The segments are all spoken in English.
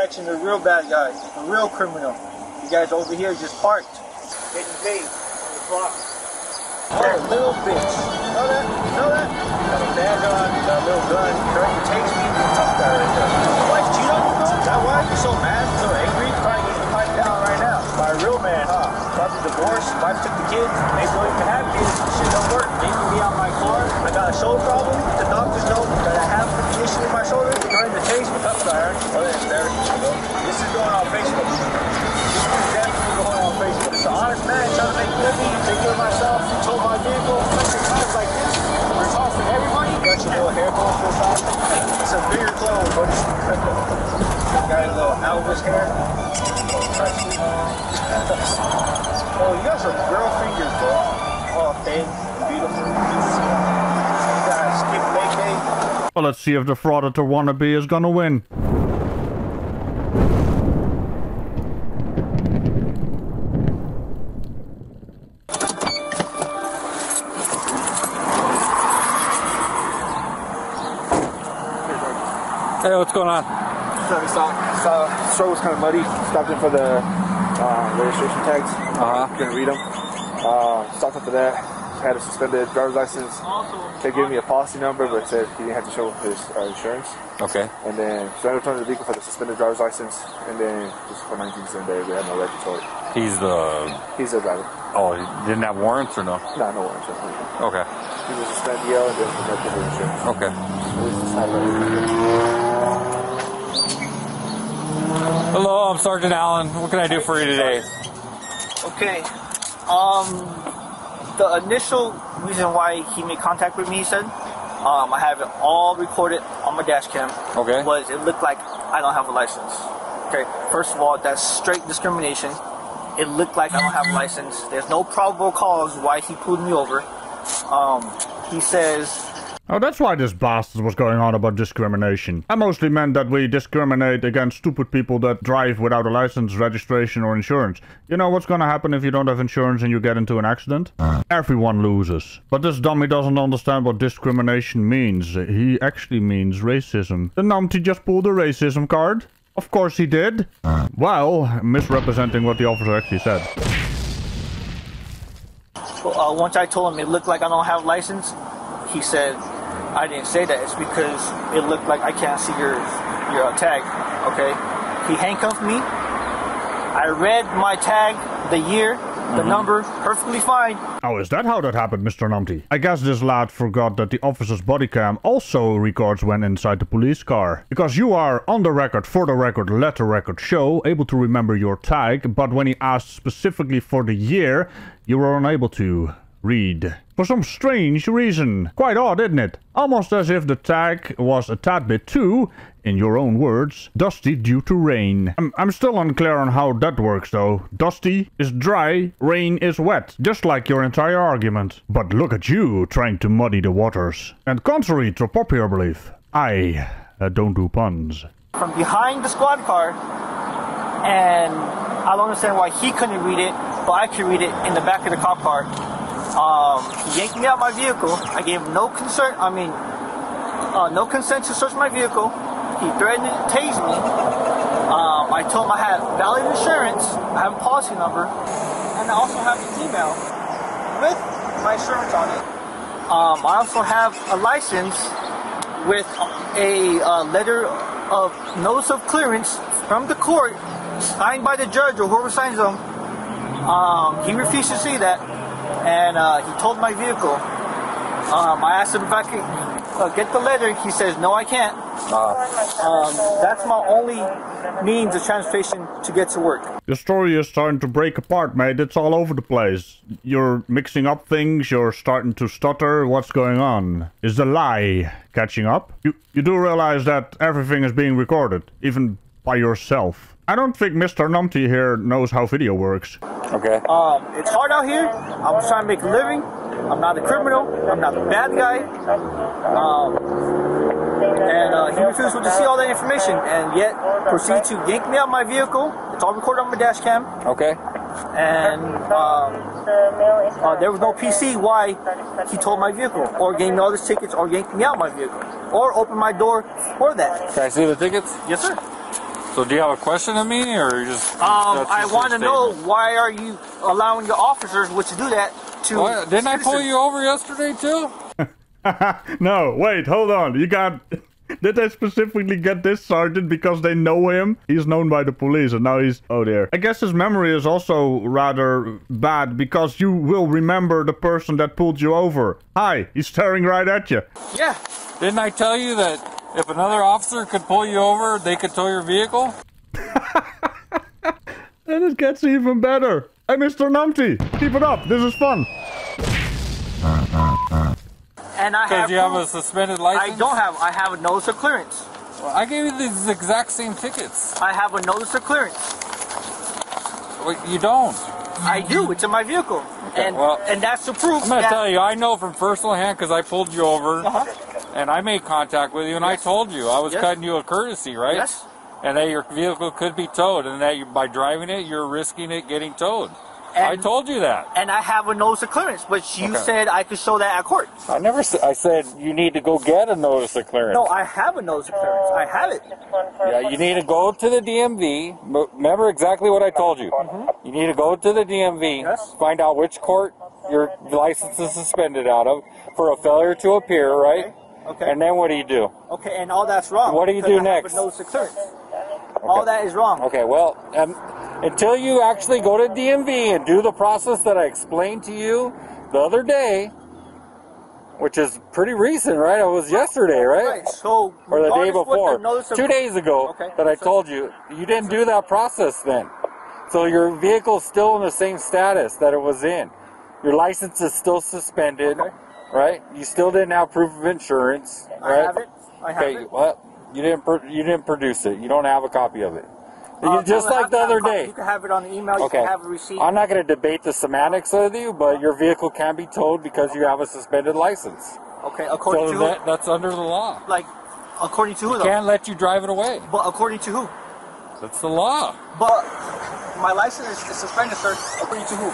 catching the real bad guy, the real criminal. You guys over here just parked, getting paid on the clock. Oh, little bitch. You know that? You know that? Got a badge on, got a little gun, trying to chase me. Tough guy right there. Your wife cheat on you, bro? Is that why you're so mad, so angry? Trying to get the pipe down right now. My real man, huh? Probably divorced, wife took the kids, maybe don't even have kids, shit don't work. Maybe me on my car, I got a shoulder problem, the doctors know that I have a issue with my shoulder, they're trying to chase me, tough guy, oh yeah, there you go. This is going on Facebook. This is definitely going on Facebook. It's an honest man trying to make a living, take care of myself, control my vehicle, especially times like this. We're talking to everybody. Got your little hair going to the side. It's a bigger clone, but it's got a little Elvis hair. Oh, you got some girl fingers, bro. Oh, thin, beautiful. You guys skip leg day. Well, let's see if the frauditor wannabe is gonna win. Hey, what's going on? The store was kind of muddy. Stopped in for the registration tags. Couldn't read them. Stopped after that. Had a suspended driver's license. They gave me a policy number, but said he didn't have to show his insurance. Okay. And then so I returned the vehicle for the suspended driver's liceness, and then just for 19 cents there, they had no record for it. He's the driver. Oh, he didn't have warrants or no? No, no warrants. Okay. He was suspended yell and then no for insurance. Okay. Hello, I'm Sergeant Allen. What can I do for you today? Okay. The initial reason why he made contact with me, he said, I have it all recorded on my dash cam. Okay. Was it looked like I don't have a license. Okay. First of all, that's straight discrimination. It looked like I don't have a license. There's no probable cause why he pulled me over. He says... Oh, that's why this bastard was going on about discrimination. I mostly meant that we discriminate against stupid people that drive without a license, registration, or insurance. You know what's gonna happen if you don't have insurance and you get into an accident? Everyone loses. But this dummy doesn't understand what discrimination means. He actually means racism. The numpty just pulled a racism card. Of course he did. Well, misrepresenting what the officer actually said. Once I told him it looked like I don't have a license, he said, I didn't say that. It's because it looked like I can't see your tag. Okay. He handcuffed me. I read my tag, the year, the number, perfectly fine. Oh, is that how that happened, Mr. Numpty? I guess this lad forgot that the officer's body cam also records when inside the police car. Because you are on the record, for the record, let the record show, able to remember your tag, but when he asked specifically for the year, you were unable to read. For some strange reason. Quite odd, isn't it? Almost as if the tag was a tad bit too, in your own words, dusty due to rain. I'm still unclear on how that works though. Dusty is dry, rain is wet. Just like your entire argument. But look at you, trying to muddy the waters. And contrary to popular belief, I don't do puns. From behind the squad car, and I don't understand why he couldn't read it, but I could read it in the back of the cop car. He yanked me out my vehicle. I gave him no consent to search my vehicle. He threatened to tase me. I told him I had valid insurance. I have a policy number, and I also have an email with my insurance on it. I also have a license with a letter of notice of clearance from the court, signed by the judge or whoever signs them. He refused to see that. And he told my vehicle. I asked him if I could get the letter. He says, no, I can't. That's my only means of transportation to get to work. Your story is starting to break apart, mate. It's all over the place. You're mixing up things. You're starting to stutter. What's going on? Is the lie catching up? You do realize that everything is being recorded, even by yourself. I don't think Mr. Numpty here knows how video works. Okay. It's hard out here. I'm trying to make a living. I'm not a criminal. I'm not a bad guy. And he refused to see all that information, and yet proceeded to yank me out my vehicle. It's all recorded on my dash cam. Okay. And there was no PC why he told my vehicle, or gave me all these tickets, or yanked me out my vehicle, or opened my door for that. Can I see the tickets? Yes, sir. So do you have a question of me, or you just? I want to know, why are you allowing your officers, which do that, to? What? Didn't I pull you over yesterday too? No, wait, hold on. You got... Did they specifically get this sergeant because they know him? He's known by the police and now he's... Oh dear. I guess his memory is also rather bad because you will remember the person that pulled you over. Hi, he's staring right at you. Yeah. Didn't I tell you that if another officer could pull you over, they could tow your vehicle? And it gets even better. Hey, Mr. Numpty, keep it up. This is fun. And I have... Because you have a suspended license? I don't have. I have a notice of clearance. Well, I gave you these exact same tickets. I have a notice of clearance. Well, you don't. I do. It's in my vehicle. Okay, and that's the proof. I'm going to tell you, I know from personal hand because I pulled you over and I made contact with you and I told you I was cutting you a courtesy, right? Yes. And that your vehicle could be towed and that by driving it, you're risking it getting towed. I told you that. And I have a notice of clearance, but you said I could show that at court. I never said, I said you need to go get a notice of clearance. No, I have a notice of clearance. I have it. Yeah, you need to go to the DMV. Remember exactly what I told you. You need to go to the DMV, find out which court your license is suspended out of for a failure to appear, right? Okay. And then what do you do? Okay, and all that's wrong. What do you do next? I have a notice of clearance. All that is wrong. Okay, well, until you actually go to DMV and do the process that I explained to you the other day, which is pretty recent, right? It was yesterday, right? Right. So, or the day before, the 2 days ago, that I told you, you didn't do that process then. So your vehicle's still in the same status that it was in. Your license is still suspended, right? You still didn't have proof of insurance, right? I have it. I have it. Well, you didn't produce it. You don't have a copy of it. Just like the other day. You can have it on the email. You can have a receipt. I'm not going to debate the semantics with you, but your vehicle can be towed because you have a suspended license. Okay, according to who? That's under the law. Like, according to who, though? Can't let you drive it away. But according to who? That's the law. But my license is suspended, sir. According to who?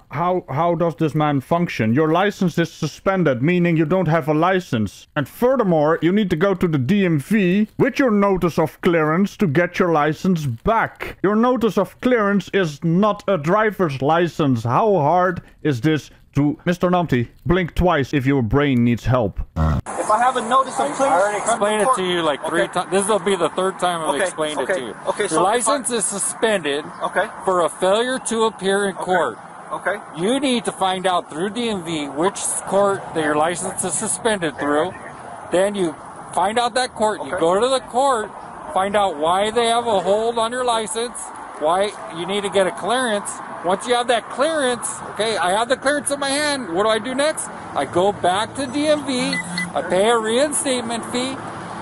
How does this man function? Your license is suspended, meaning you don't have a license. And furthermore, you need to go to the DMV with your notice of clearance to get your license back. Your notice of clearance is not a driver's license. How hard is this to... Mr. Numpty, blink twice if your brain needs help. If I have a notice of clearance... I already explained it to you like 3 times. This will be the 3rd time I've explained it to you. Okay, your license is suspended for a failure to appear in court. Okay. You need to find out through DMV which court that your license is suspended through. Then you find out that court. You go to the court, find out why they have a hold on your license, why you need to get a clearance. Once you have that clearance, I have the clearance in my hand. What do I do next? I go back to DMV. I pay a reinstatement fee.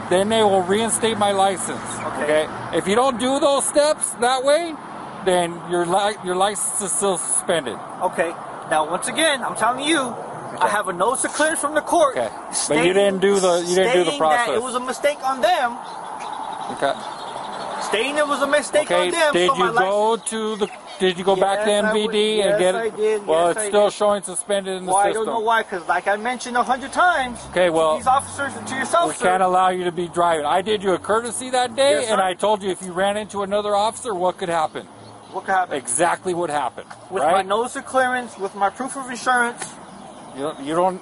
Then they will reinstate my license. Okay. If you don't do those steps that way, then your license is still suspended. Okay. Now, once again, I'm telling you, I have a notice of clearance from the court. Okay. But you didn't do the process. That it was a mistake on them. Okay. Stating it was a mistake on them. Did you go to the? Did you go back to MVD and get it? Yes, I did. Well, it's still showing suspended in the system. I don't know why, because like I mentioned 100 times, these officers, to yourself, we can't allow you to be driving. I did you a courtesy that day, and I told you if you ran into another officer, what could happen? What could happen? Exactly what happened. With my notice of clearance, with my proof of insurance. You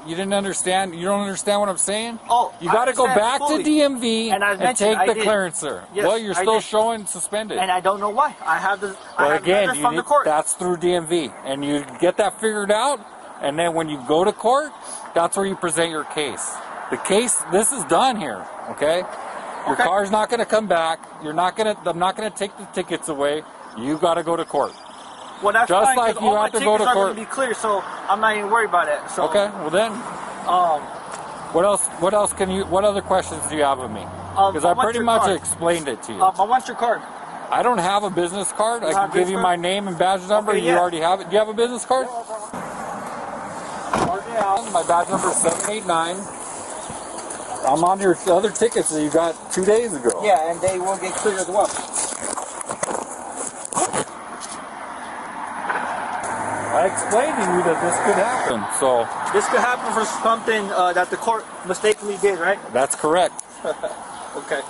didn't understand. You don't understand what I'm saying? Oh, you got to go back to DMV and take the clearance, sir. Yes, well, you're still showing suspended. And I don't know why. I have the. Well, again, that's through DMV, and you get that figured out. And then when you go to court, that's where you present your case. The case, this is done here. Okay. Your car's not going to come back. I'm not going to take the tickets away. You got to go to court. Well, that's just fine, like you have to go to court. Going to be clear, so I'm not even worried about it. So, okay, well then, what else can you? What other questions do you have of me? Because I pretty much explained it to you. I want your card. I don't have a business card. I can give you my name and badge number. You already have it. Do you have a business card? My badge number is 789. I'm on your other tickets that you got 2 days ago. Yeah, and they will get cleared as well. I explained to you that this could happen, so... This could happen for something that the court mistakenly did, right? That's correct. Okay.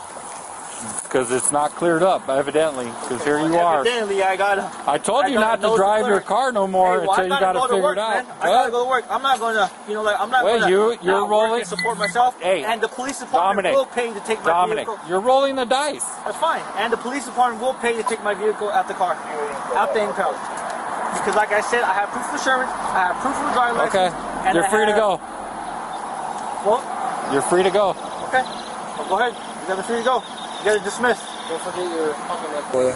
because it's not cleared up, evidently. Because here you are. Evidently, I told you not to drive your car no more until you got it figured out. I gotta go to work. I'm not gonna, I'm not gonna you're rolling. Support myself. Hey, and the police department will pay to take my vehicle. You're rolling the dice. That's fine. And the police department will pay to take my vehicle out the car, out the impound. Because, like I said, I have proof of insurance. I have proof of the driver's license. Okay. You're free to go. Well, you're free to go. Okay. Well, go ahead. You gotta be free to go. You gotta dismiss. Don't forget your pumpkin left for you.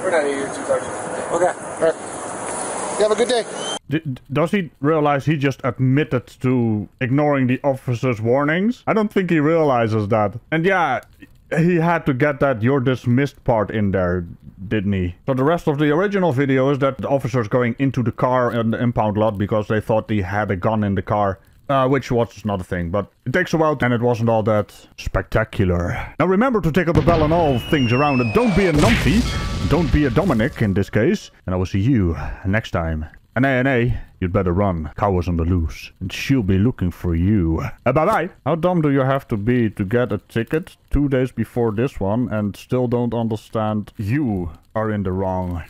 We're not here to talk to you. Okay. All right. You have a good day. Does he realize he just admitted to ignoring the officer's warnings? I don't think he realizes that. And yeah, he had to get that "you're dismissed" part in there, didn't he? So the rest of the original video is that the officers going into the car in the impound lot because they thought he had a gun in the car. Which was not a thing, but it takes a while and it wasn't all that spectacular. Now remember to tickle the bell on all things around and don't be a numpty. Don't be a Dominic in this case. And I will see you next time. And A, you'd better run. Cow is on the loose. And she'll be looking for you. Bye-bye. How dumb do you have to be to get a ticket 2 days before this one and still don't understand you are in the wrong?